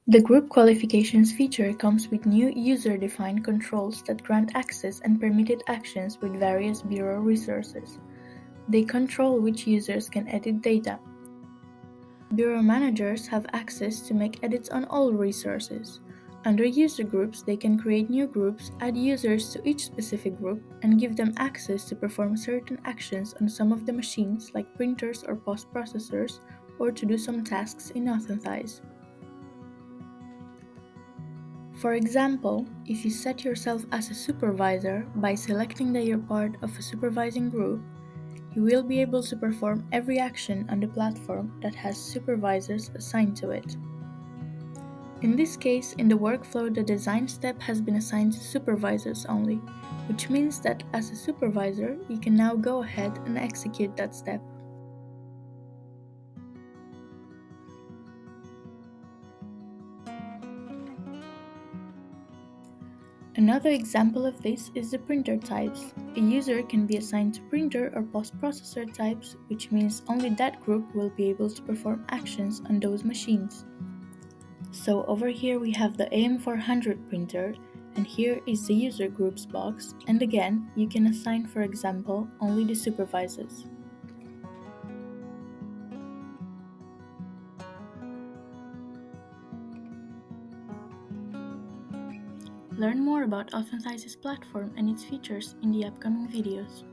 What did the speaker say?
The group qualifications feature comes with new user-defined controls that grant access and permitted actions with various bureau resources. They control which users can edit data. Bureau managers have access to make edits on all resources. Under user groups, they can create new groups, add users to each specific group, and give them access to perform certain actions on some of the machines like printers or post-processors, or to do some tasks in Authentise. For example, if you set yourself as a supervisor by selecting that you're part of a supervising group, you will be able to perform every action on the platform that has supervisors assigned to it. In this case, in the workflow, the design step has been assigned to supervisors only, which means that as a supervisor, you can now go ahead and execute that step. Another example of this is the printer types. A user can be assigned to printer or post-processor types, which means only that group will be able to perform actions on those machines. So over here we have the AM400 printer, and here is the user groups box, and again, you can assign, for example, only the supervisors. Learn more about Authentise's platform and its features in the upcoming videos.